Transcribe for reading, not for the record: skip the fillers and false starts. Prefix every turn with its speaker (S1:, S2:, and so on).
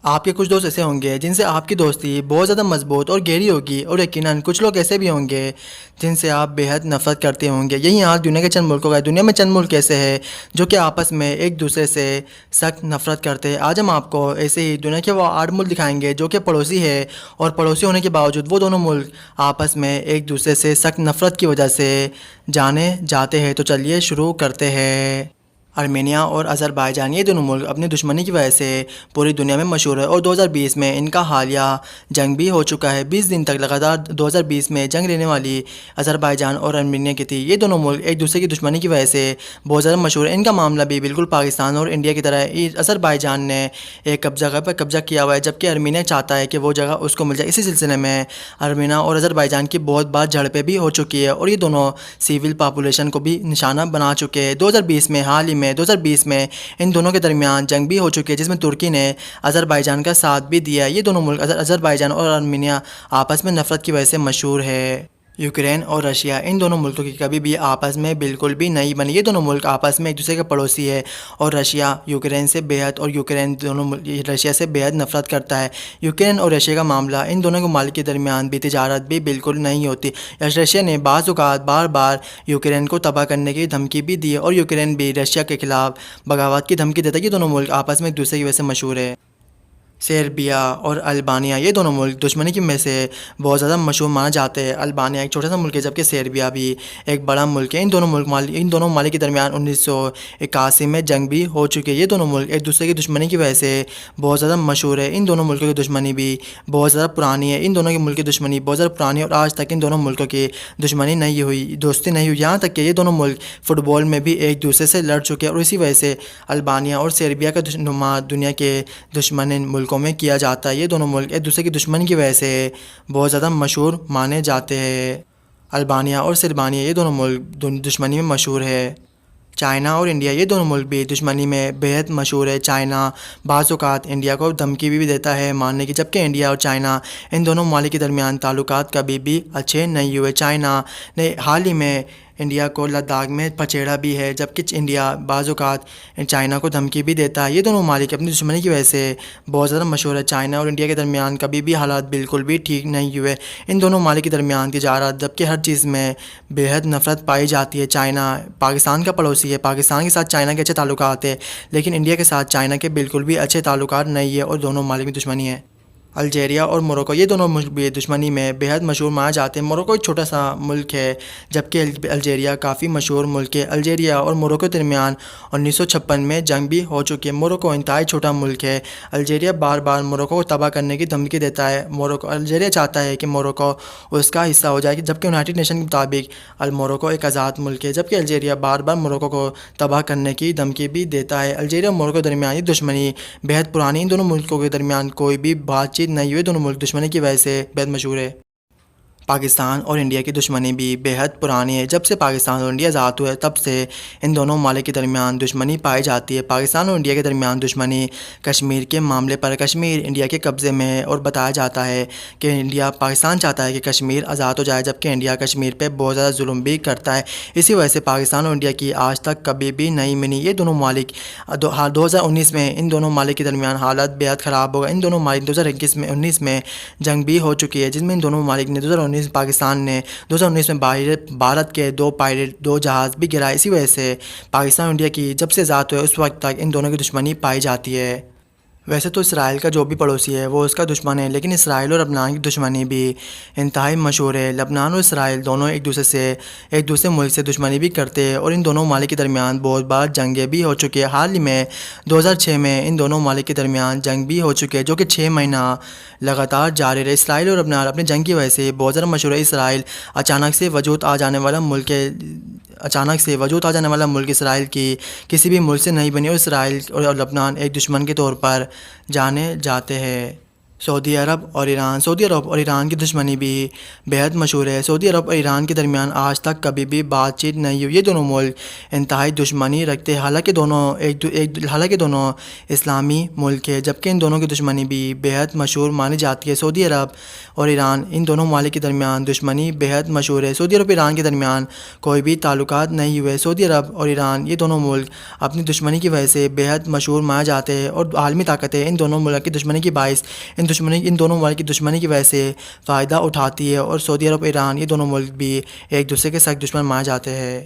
S1: آپ کے کچھ دوست ایسے ہوں گے جن سے آپ کی دوستی بہت زیادہ مضبوط اور گہری ہوگی، اور یقیناً کچھ لوگ ایسے بھی ہوں گے جن سے آپ بے حد نفرت کرتے ہوں گے۔ یہی حال دنیا کے چند ملکوں کا ہے۔ دنیا میں چند ملک ایسے ہیں جو کہ آپس میں ایک دوسرے سے سخت نفرت کرتے ہیں۔ آج ہم آپ کو ایسے ہی دنیا کے وہ 8 ملک دکھائیں گے جو کہ پڑوسی ہے، اور پڑوسی ہونے کے باوجود وہ دونوں ملک آپس میں ایک دوسرے سے سخت نفرت کی وجہ سے جانے جاتے ہیں۔ تو چلیے شروع کرتے ہیں۔ ارمینیا اور آذربائیجان، یہ دونوں ملک اپنی دشمنی کی وجہ سے پوری دنیا میں مشہور ہے، اور 2020 میں ان کا حالیہ جنگ بھی ہو چکا ہے۔ 20 دن تک لگاتار 2020 میں جنگ رہنے والی آذربائیجان اور ارمینیا کی تھی۔ یہ دونوں ملک ایک دوسرے کی دشمنی کی وجہ سے بہت زیادہ مشہور ہے۔ ان کا معاملہ بھی بالکل پاکستان اور انڈیا کی طرح ہے۔ آذربائیجان نے ایک جگہ پر قبضہ کیا ہوا ہے، جبکہ ارمینیا چاہتا ہے کہ وہ جگہ اس کو مل جائے۔ اسی سلسلے میں ارمینیا اور آذربائیجان کی بہت بار جھڑپیں بھی ہو چکی ہے، اور یہ دونوں سول پاپولیشن کو بھی نشانہ بنا چکے ہیں۔ 2020 میں ان دونوں کے درمیان جنگ بھی ہو چکی ہے، جس میں ترکی نے آذربائیجان کا ساتھ بھی دیا ہے۔ یہ دونوں ملک آذربائیجان اور ارمینیا آپس میں نفرت کی وجہ سے مشہور ہے۔ یوکرین اور رشیا، ان دونوں ملکوں کی کبھی بھی آپس میں بالکل بھی نہیں بنی۔ یہ دونوں ملک آپس میں ایک دوسرے کے پڑوسی ہے، اور رشیا یوکرین سے بے حد اور یوکرین رشیا سے بے حد نفرت کرتا ہے۔ یوکرین اور رشیا کا معاملہ، ان دونوں ممالک کے درمیان بھی تجارت بھی بالکل نہیں ہوتی۔ رشیا نے بعض اوقات بار بار یوکرین کو تباہ کرنے کی دھمکی بھی دی ہے، اور یوکرین بھی رشیا کے خلاف بغاوت کی دھمکی دیتا ہے۔ یہ دونوں ملک آپس میں ایک دوسرے کی وجہ سے مشہور ہے۔ سربیا اور البانیہ، یہ دونوں ملک دشمنی کی وجہ سے بہت زیادہ مشہور مانا جاتے ہیں۔ البانیہ ایک چھوٹا سا ملک ہے، جبکہ سربیا بھی ایک بڑا ملک ہے۔ ان دونوں ممالک کے درمیان 1981 میں جنگ بھی ہو چکی ہے۔ یہ دونوں ملک ایک دوسرے کی دشمنی کی وجہ سے بہت زیادہ مشہور ہے۔ ان دونوں ملکوں کی دشمنی بھی بہت زیادہ پرانی ہے۔ ان دونوں کے ملک کی دشمنی بہت زیادہ پرانی ہے، اور آج تک ان دونوں ملکوں کی دشمنی نہیں ہوئی، دوستی نہیں ہوئی، یہاں تک کہ یہ دونوں ملک فٹ بال میں بھی ایک دوسرے سے لڑ چکے ہیں، اور اسی وجہ سے البانیہ اور سربیا کا نمایاں دنیا کے دشمن ملکوں میں کیا جاتا ہے۔ یہ دونوں ملک ایک دوسرے کی دشمنی کی وجہ سے بہت زیادہ مشہور مانے جاتے ہیں۔ البانیہ اور سربانیہ، یہ دونوں ملک دشمنی میں مشہور ہے۔ چائنا اور انڈیا، یہ دونوں ملک بھی دشمنی میں بے حد مشہور ہے۔ چائنا بعض اوقات انڈیا کو دھمکی بھی دیتا ہے ماننے کی، جبکہ انڈیا اور چائنا ان دونوں ممالک کے درمیان تعلقات کبھی بھی اچھے نہیں ہوئے۔ چائنا نے حال ہی میں انڈیا کو لداخ میں پچیڑا بھی ہے، جبکہ انڈیا بعض اوقات چائنا کو دھمکی بھی دیتا ہے۔ یہ دونوں ممالک اپنی دشمنی کی وجہ سے بہت زیادہ مشہور ہے۔ چائنا اور انڈیا کے درمیان کبھی بھی حالات بالکل بھی ٹھیک نہیں ہوئے۔ ان دونوں ممالک کے درمیان تجارت، جبکہ ہر چیز میں بے حد نفرت پائی جاتی ہے۔ چائنا پاکستان کا پڑوسی ہے، پاکستان کے ساتھ چائنا کے اچھے تعلقات ہیں، لیکن انڈیا کے ساتھ چائنا کے بالکل بھی اچھے تعلقات نہیں ہے، اور دونوں ممالک میں دشمنی ہے۔ الجیریا اور موروکو، یہ دونوں ملک بھی دشمنی میں بے حد مشہور مانے جاتے ہیں۔ موروکو ایک چھوٹا سا ملک ہے، جبکہ الجیریا کافی مشہور ملک ہے۔ الجیریا اور موروکو کے درمیان 1956 میں جنگ بھی ہو چکی ہے۔ موروکو انتہائی چھوٹا ملک ہے۔ الجیریا بار بار موروکو کو تباہ کرنے کی دھمکی دیتا ہے۔ الجیریا چاہتا ہے کہ موروکو اس کا حصہ ہو جائے، جبکہ یونائٹڈ نیشن کے مطابق موروکو ایک آزاد ملک ہے، جبکہ الجیریا بار بار موروکو کو تباہ کرنے کی دھمکی بھی دیتا ہے۔ الجیریا اور موروکو کے درمیان یہ دشمنی بے حد پرانی، ان دونوں ملکوں کے درمیان کوئی بھی بات چیت نہیں ہوئے، دونوں ملک دشمنی کی وجہ سے بے حد مشہور ہے۔ پاکستان اور انڈیا کی دشمنی بھی بے حد پرانی ہے۔ جب سے پاکستان اور انڈیا آزاد ہوئے تب سے ان دونوں ممالک کے درمیان دشمنی پائی جاتی ہے۔ پاکستان اور انڈیا کے درمیان دشمنی کشمیر کے معاملے پر، کشمیر انڈیا کے قبضے میں ہے، اور بتایا جاتا ہے کہ پاکستان چاہتا ہے کہ کشمیر آزاد ہو جائے، جبکہ انڈیا کشمیر پہ بہت زیادہ ظلم بھی کرتا ہے۔ اسی وجہ سے پاکستان اور انڈیا کی آج تک کبھی بھی نہیں بنی۔ یہ دونوں ممالک 2019 میں ان دونوں ممالک کے درمیان حالت بے حد خراب ہوگا۔ ان دونوں ممالک 2019 میں جنگ بھی ہو چکی ہے، جس میں ان دونوں ممالک نے پاکستان نے 2019 میں بھارت کے 2 جہاز بھی گرائے۔ اسی وجہ سے پاکستان اور انڈیا کی جب سے آزاد ہوئے اس وقت تک ان دونوں کی دشمنی پائی جاتی ہے۔ ویسے تو اسرائیل کا جو بھی پڑوسی ہے وہ اس کا دشمن ہے، لیکن اسرائیل اور لبنان کی دشمنی بھی انتہائی مشہور ہے۔ لبنان اور اسرائیل دونوں ایک دوسرے ملک سے دشمنی بھی کرتے ہیں، اور ان دونوں ممالک کے درمیان بہت بار جنگیں بھی ہو چکی ہے۔ حال ہی میں 2006 میں ان دونوں ممالک کے درمیان جنگ بھی ہو چکی ہے، جو کہ 6 مہینہ لگاتار جاری رہے۔ اسرائیل اور لبنان اپنی جنگ کی وجہ سے بہت زیادہ مشہور ہے۔ اسرائیل اچانک سے وجود آ جانے والا ملک اسرائیل کی کسی بھی ملک سے نہیں بنی، اور اسرائیل اور لبنان ایک دشمن کے طور پر جانے جاتے ہیں۔ سعودی عرب اور ایران سعودی عرب اور ایران کی دشمنی بھی بہت مشہور ہے۔ سعودی عرب اور ایران کے درمیان آج تک کبھی بھی بات چیت نہیں ہوئی۔ یہ دونوں ملک انتہائی دشمنی رکھتے ہیں، حالانکہ دونوں اسلامی ملک ہیں، جبکہ ان دونوں کی دشمنی بھی بہت مشہور مانی جاتی ہے۔ سعودی عرب اور ایران ان دونوں ممالک کے درمیان دشمنی بہت مشہور ہے۔ سعودی عرب اور ایران کے درمیان کوئی بھی تعلقات نہیں ہوئے۔ سعودی عرب اور ایران یہ دونوں ملک اپنی دشمنی کی وجہ سے بہت مشہور مانے جاتے ہیں، اور عالمی طاقتیں ان دونوں ملک کی دشمنی کے باعث ان دونوں ممالک کی دشمنی کی وجہ سے فائدہ اٹھاتی ہے، اور سعودی عرب اور ایران یہ دونوں ملک بھی ایک دوسرے کے سخت دشمن مانے جاتے ہیں۔